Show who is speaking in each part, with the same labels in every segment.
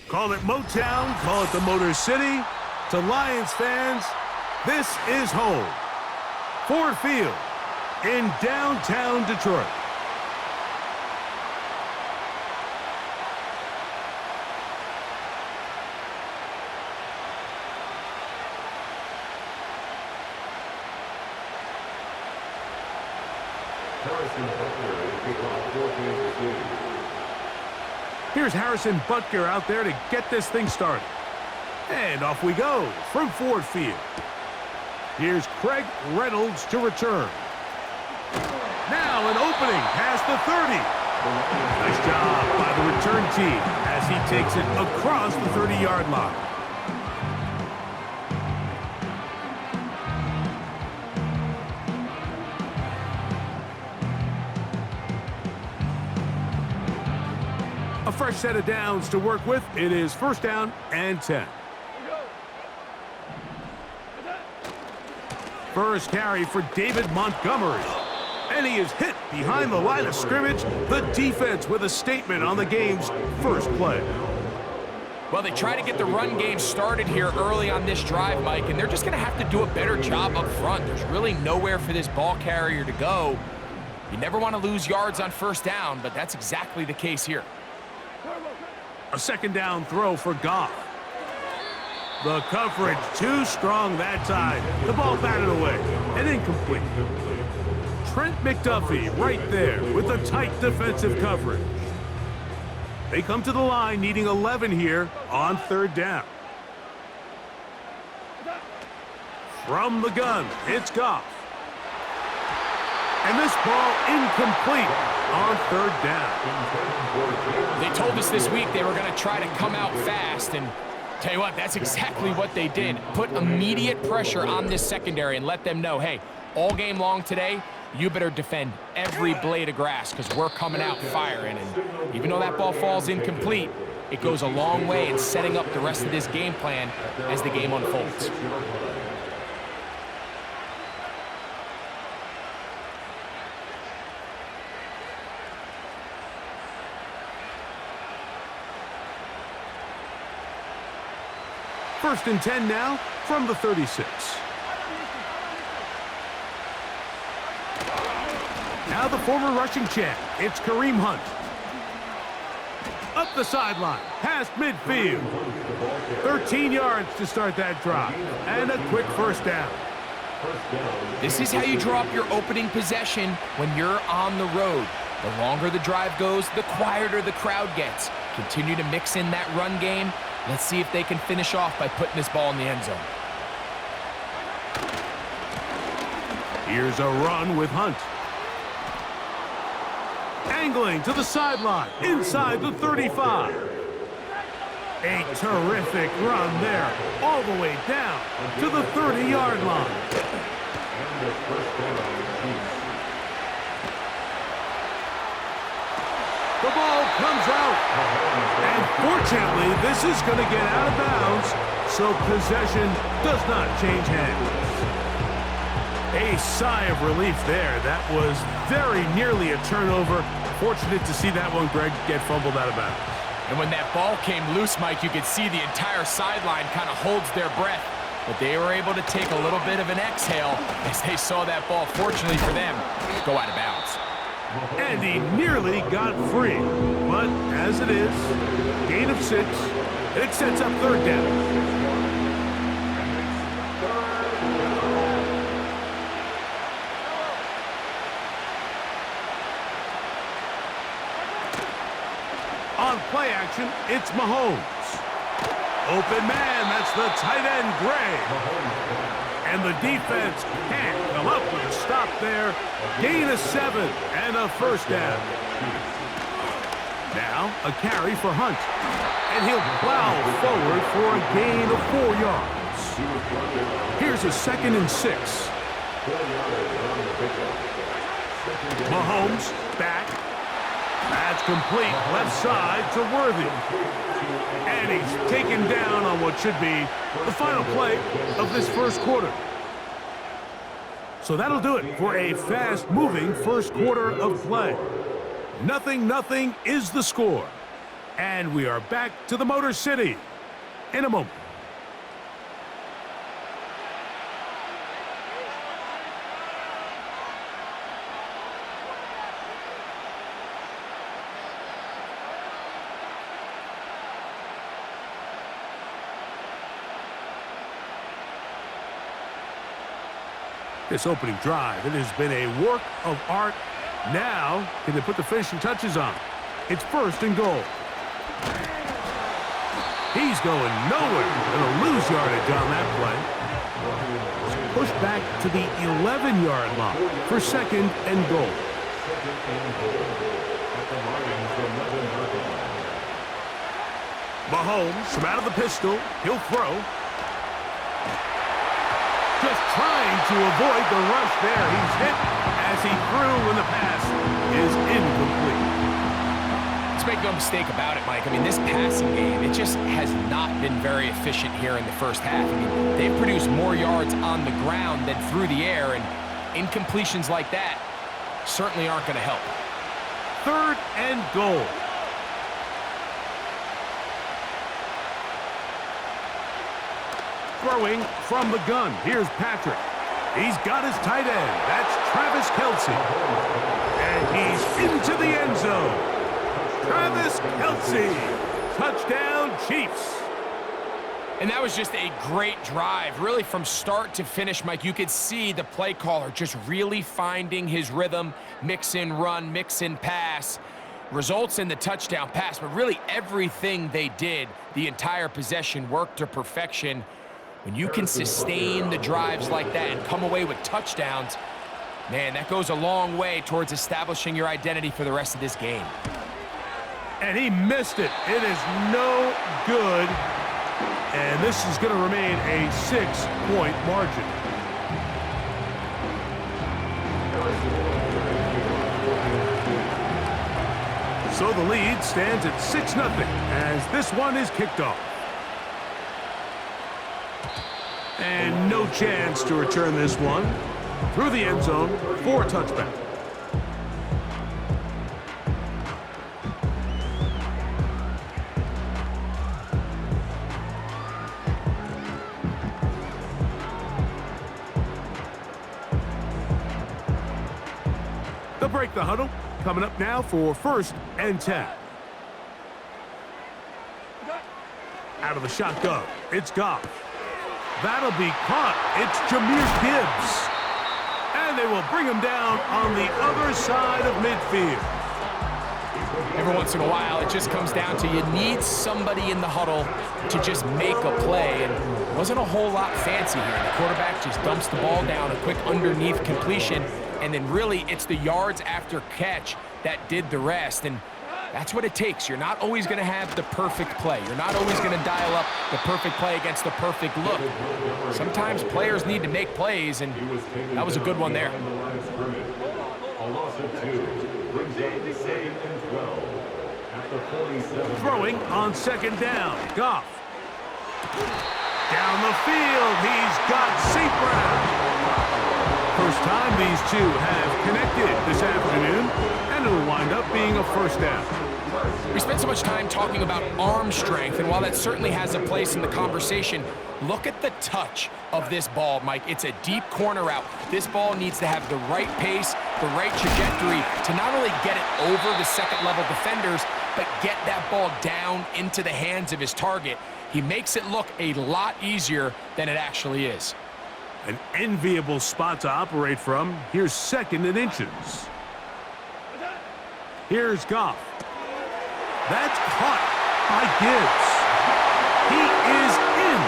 Speaker 1: Call it Motown, call it the Motor City. To Lions fans, this is home. Ford Field in downtown Detroit. Here's Harrison Butker out there to get this thing started. And off we go from Ford Field. Here's Craig Reynolds to return. Now an opening past the 30. Nice job by the return team as he takes it across the 30-yard line. A fresh set of downs to work with. It is first down and 10. First carry for David Montgomery. And he is hit behind the line of scrimmage. The defense with a statement on the game's first play.
Speaker 2: Well, they try to get the run game started here early on this drive, Mike, and they're just going to have to do a better job up front. There's really nowhere for this ball carrier to go. You never want to lose yards on first down, but that's exactly the case here.
Speaker 1: A second down throw for Goff. The coverage too strong that time. The ball batted away and incomplete. Trent McDuffie right there with the tight defensive coverage. They come to the line needing 11 here on third down. From the gun, it's Goff. And this ball incomplete on third down.
Speaker 2: They told us this week they were going to try to come out fast, and tell you what, that's exactly what they did. Put immediate pressure on this secondary and let them know, hey, all game long today, you better defend every blade of grass because we're coming out firing. And even though that ball falls incomplete, it goes a long way in setting up the rest of this game plan as the game unfolds.
Speaker 1: First and 10 now from the 36. Now the former rushing champ, it's Kareem Hunt. Up the sideline, past midfield. 13 yards to start that drive, and a quick first down.
Speaker 2: This is how you draw up your opening possession when you're on the road. The longer the drive goes, the quieter the crowd gets. Continue to mix in that run game. Let's see if they can finish off by putting this ball in the end zone.
Speaker 1: Here's a run with Hunt. Angling to the sideline, inside the 35. A terrific run there, all the way down to the 30-yard line. The ball comes out. And fortunately, this is going to get out of bounds, so possession does not change hands. A sigh of relief there. That was very nearly a turnover. Fortunate to see that one, Greg, get fumbled out of bounds.
Speaker 2: And when that ball came loose, Mike, you could see the entire sideline kind of holds their breath. But they were able to take a little bit of an exhale as they saw that ball, fortunately for them, go out of bounds.
Speaker 1: And he nearly got free. But as it is, gain of 6, it sets up third down. On play action, it's Mahomes. Open man, that's the tight end, Gray. And the defense can't come up with a stop there. Gain of 7 and a first down. Now a carry for Hunt. And he'll plow forward for a gain of 4 yards. Here's a 2nd and 6. Mahomes back. That's complete, left side to Worthy. And he's taken down on what should be the final play of this first quarter. So that'll do it for a fast-moving first quarter of play. 0-0 is the score. And we are back to the Motor City in a moment. This opening drive, it has been a work of art. Now, can they put the finishing touches on? It's 1st and goal. He's going nowhere. Going to lose yardage on that play. Push back to the 11-yard line for 2nd and goal. Mahomes from out of the pistol. He'll throw. Just trying to avoid the rush there. He's hit as he threw when the pass is incomplete.
Speaker 2: Let's make no mistake about it, Mike. I mean, this passing game, it just has not been very efficient here in the first half. I mean, they've produced more yards on the ground than through the air, and incompletions like that certainly aren't going to help.
Speaker 1: 3rd and goal. Throwing from the gun. Here's Patrick. He's got his tight end. That's Travis Kelce. And he's into the end zone. Travis Kelce. Touchdown, Chiefs.
Speaker 2: And that was just a great drive. Really, from start to finish, Mike, you could see the play caller just really finding his rhythm. Mix in run, mix in pass. Results in the touchdown pass. But really, everything they did, the entire possession, worked to perfection. When you can sustain the drives like that and come away with touchdowns, man, that goes a long way towards establishing your identity for the rest of this game.
Speaker 1: And he missed it. It is no good. And this is going to remain a 6-point margin. So the lead stands at 6-0 as this one is kicked off. And no chance to return this one through the end zone for a touchback. They'll break the huddle. Coming up now for 1st and 10. Out of the shotgun, it's Goff. That'll be caught. It's Jahmyr Gibbs. And they will bring him down on the other side of midfield.
Speaker 2: Every once in a while, it just comes down to you need somebody in the huddle to just make a play. And it wasn't a whole lot fancy here. The quarterback just dumps the ball down, a quick underneath completion, and then really it's the yards after catch that did the rest. And that's what it takes. You're not always going to have the perfect play. You're not always going to dial up the perfect play against the perfect look. Sometimes players need to make plays, and that was a good one there.
Speaker 1: Throwing on 2nd down. Goff. Down the field. He's got St. Brown. First time these two have connected this afternoon, and it'll wind up being a 1st down.
Speaker 2: We spent so much time talking about arm strength, and while that certainly has a place in the conversation, look at the touch of this ball, Mike. It's a deep corner route. This ball needs to have the right pace, the right trajectory to not only get it over the second-level defenders, but get that ball down into the hands of his target. He makes it look a lot easier than it actually is.
Speaker 1: An enviable spot to operate from. Here's 2nd and inches. Here's Goff. That's caught by Gibbs. He is in.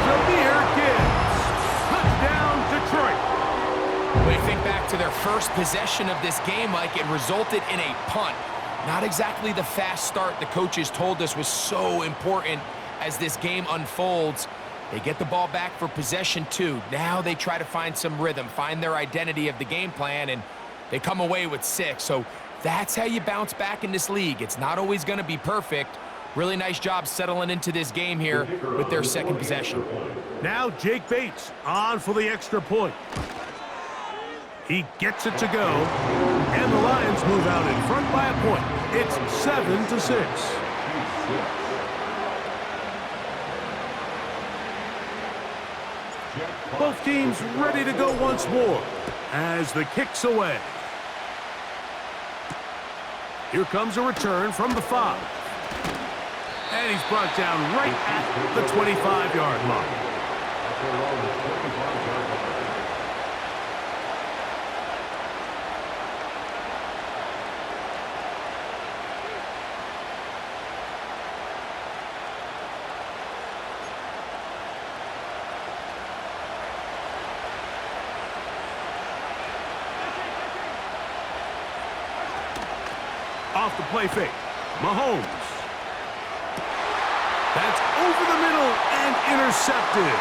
Speaker 1: Jahmyr Gibbs. Touchdown, Detroit.
Speaker 2: When you think back to their first possession of this game, Mike, it resulted in a punt. Not exactly the fast start the coaches told us was so important as this game unfolds. They get the ball back for possession 2. Now they try to find some rhythm, find their identity of the game plan, and they come away with 6. So that's how you bounce back in this league. It's not always going to be perfect. Really nice job settling into this game here with their 2nd possession.
Speaker 1: Now Jake Bates on for the extra point. He gets it to go, and the Lions move out in front by a point. It's 7-6. Both teams ready to go once more as the kick's away. Here comes a return from the 5. And he's brought down right at the 25-yard line. Off the play fake, Mahomes. That's over the middle and intercepted.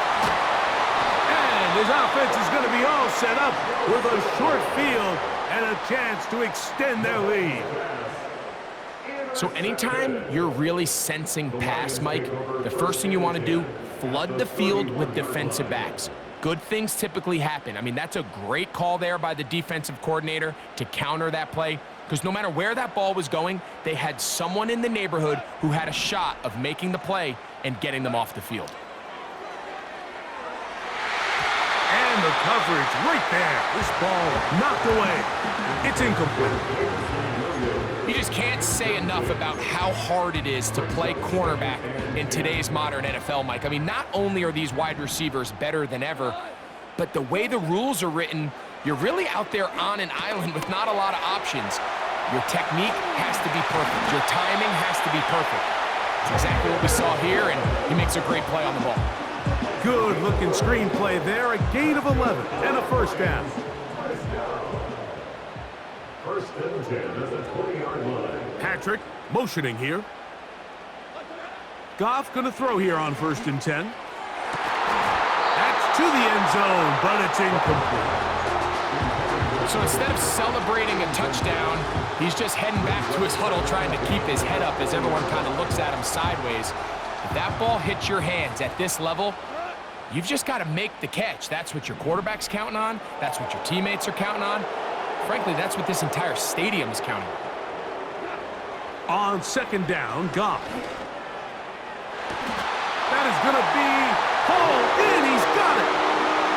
Speaker 1: And his offense is going to be all set up with a short field and a chance to extend their lead.
Speaker 2: So anytime you're really sensing pass, Mike, the first thing you want to do, flood the field with defensive backs. Good things typically happen. I mean, that's a great call there by the defensive coordinator to counter that play. Because no matter where that ball was going, they had someone in the neighborhood who had a shot of making the play and getting them off the field.
Speaker 1: And the coverage right there. This ball knocked away. It's incomplete.
Speaker 2: You just can't say enough about how hard it is to play cornerback in today's modern NFL, Mike. I mean, not only are these wide receivers better than ever, but the way the rules are written, you're really out there on an island with not a lot of options. Your technique has to be perfect. Your timing has to be perfect. That's exactly what we saw here, and he makes a great play on the ball.
Speaker 1: Good-looking screenplay there. A gain of 11 and a first down.
Speaker 3: First and 10 at the 20-yard line.
Speaker 1: Patrick motioning here. Goff going to throw here on first and 10. That's to the end zone, but it's incomplete.
Speaker 2: So instead of celebrating a touchdown, he's just heading back to his huddle trying to keep his head up as everyone kind of looks at him sideways. If that ball hits your hands at this level, you've just got to make the catch. That's what your quarterback's counting on. That's what your teammates are counting on. Frankly, that's what this entire stadium is counting on.
Speaker 1: On second down, Goff. That is going to be hauled in. He's got it.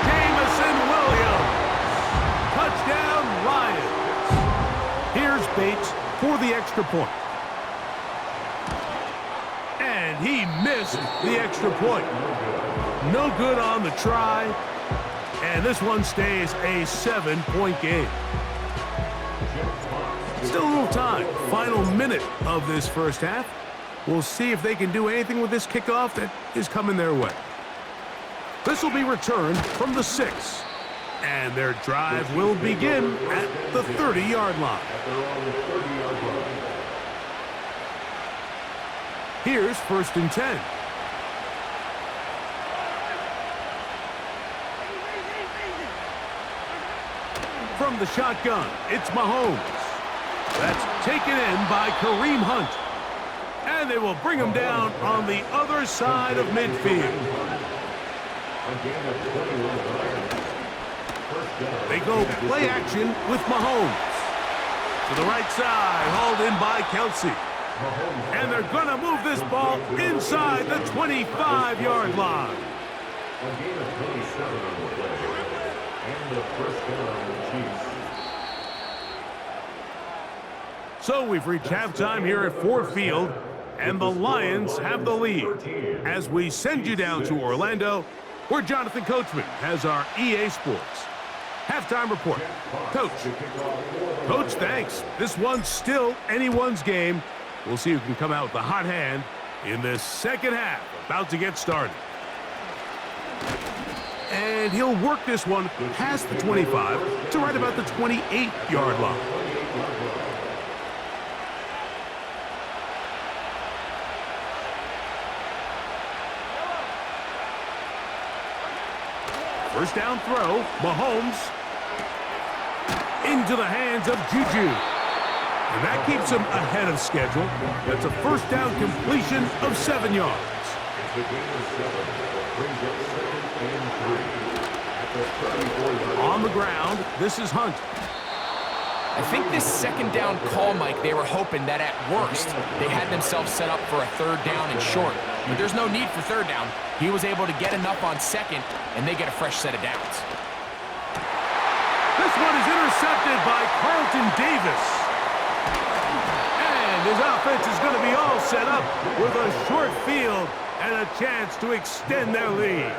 Speaker 1: Jamison Williams. Touchdown, Lions. Here's Bates for the extra point. And he missed the extra point. No good on the try. And this one stays a 7-point game. Still a little time. Final minute of this first half. We'll see if they can do anything with this kickoff that is coming their way. This will be returned from the 6. And their drive will begin at the 30-yard line. Here's first and 10. From the shotgun, it's Mahomes. That's taken in by Kareem Hunt. And they will bring him down on the other side of midfield. They go play action with Mahomes. To the right side, hauled in by Kelsey. And they're going to move this ball inside the 25-yard line.
Speaker 3: A gain of 27 on the play. And the first down on the Chiefs.
Speaker 1: So we've reached halftime here at Ford Field, and the Lions have the lead. As we send you down to Orlando, where Jonathan Coachman has our EA Sports halftime report. Coach. Coach, thanks. This one's still anyone's game. We'll see who can come out with the hot hand in this second half. About to get started. And he'll work this one past the 25 to right about the 28-yard line. First down throw, Mahomes into the hands of Juju. And that keeps him ahead of schedule. That's a first down completion of 7 yards. On the ground, this is Hunt.
Speaker 2: I think this second down call, Mike, they were hoping that at worst, they had themselves set up for a third down and short. But there's no need for third down. He was able to get enough on second, and they get a fresh set of downs.
Speaker 1: This one is intercepted by Carlton Davis. And his offense is going to be all set up with a short field and a chance to extend their lead.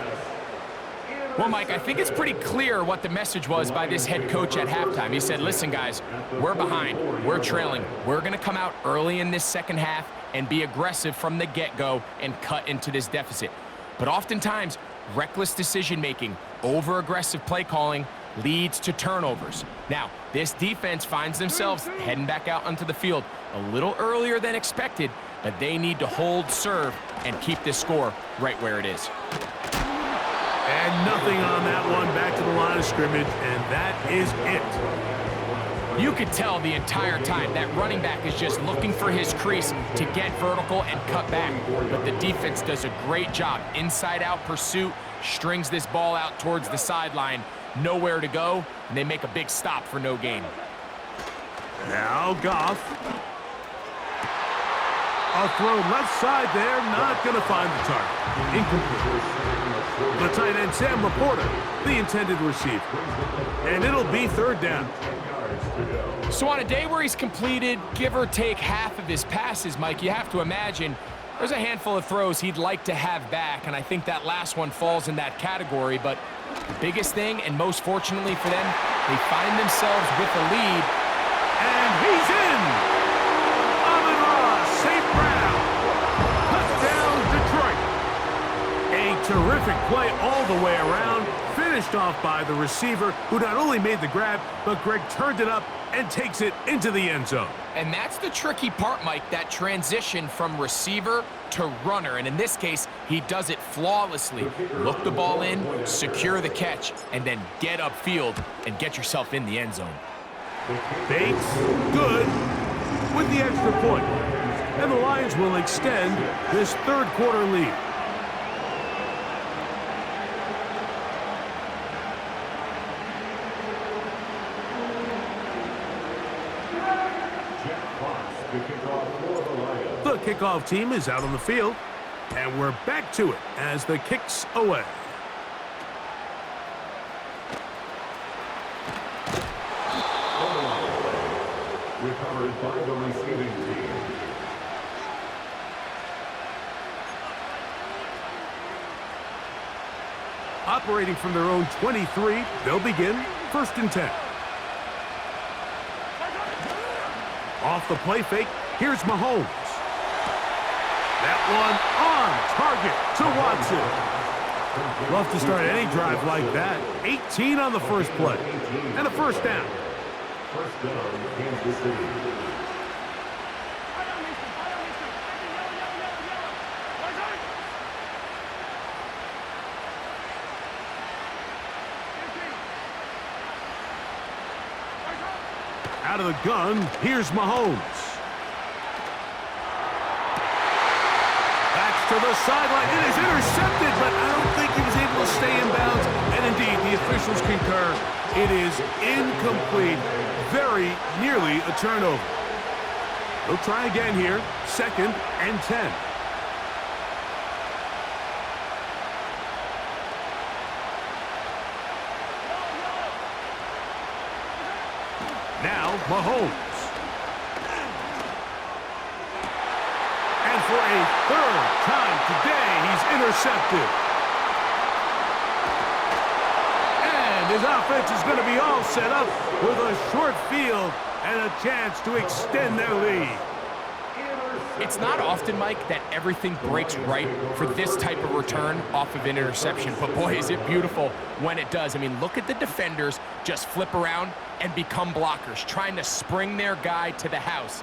Speaker 2: Well, Mike, I think it's pretty clear what the message was by this head coach at halftime. He said, listen, guys, we're behind. We're trailing. We're going to come out early in this second half and be aggressive from the get-go and cut into this deficit. But oftentimes, reckless decision-making, over-aggressive play calling leads to turnovers. Now, this defense finds themselves heading back out onto the field a little earlier than expected, but they need to hold serve and keep this score right where it is.
Speaker 1: And nothing on that one, back to the line of scrimmage, and that is it.
Speaker 2: You could tell the entire time that running back is just looking for his crease to get vertical and cut back. But the defense does a great job. Inside-out pursuit, strings this ball out towards the sideline, nowhere to go, and they make a big stop for no gain.
Speaker 1: Now Goff. A throw left side there, not going to find the target. Incomplete. The tight end, Sam Laporta, the intended receiver. And it'll be third down.
Speaker 2: So on a day where he's completed, give or take half of his passes, Mike, you have to imagine there's a handful of throws he'd like to have back, and I think that last one falls in that category. But the biggest thing, and most fortunately for them, they find themselves with a lead.
Speaker 1: And he's in! Amon-Ra, St. Brown. Touchdown, Detroit. A terrific play all the way around, finished off by the receiver, who not only made the grab, but Greg turned it up and takes it into the end zone.
Speaker 2: And that's the tricky part, Mike, that transition from receiver to runner. And in this case, he does it flawlessly. Look the ball in, secure the catch, and then get upfield and get yourself in the end zone.
Speaker 1: Bates, good, with the extra point. And the Lions will extend this third quarter lead. The kickoff team is out on the field, and we're back to it as the kick's away.
Speaker 3: Recovered by the receiving team.
Speaker 1: Operating from their own 23, they'll begin 1st and 10. Off the play fake, here's Mahomes. That one on target to Watson. Love to start any drive like that. 18 on the first play. And a first down.
Speaker 3: First down, Kansas City.
Speaker 1: Out of the gun, here's Mahomes. Back to the sideline. It is intercepted, but I don't think he was able to stay in bounds. And indeed, the officials concur. It is incomplete. Very nearly a turnover. They'll try again here. 2nd and 10. Now, Mahomes. And for a third time today, he's intercepted. And his offense is going to be all set up with a short field and a chance to extend their lead.
Speaker 2: It's not often, Mike, that everything breaks right for this type of return off of an interception. But boy, is it beautiful when it does. I mean, look at the defenders just flip around and become blockers, trying to spring their guy to the house.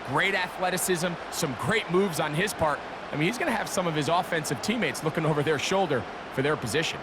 Speaker 2: Great athleticism, some great moves on his part. I mean, he's going to have some of his offensive teammates looking over their shoulder for their position.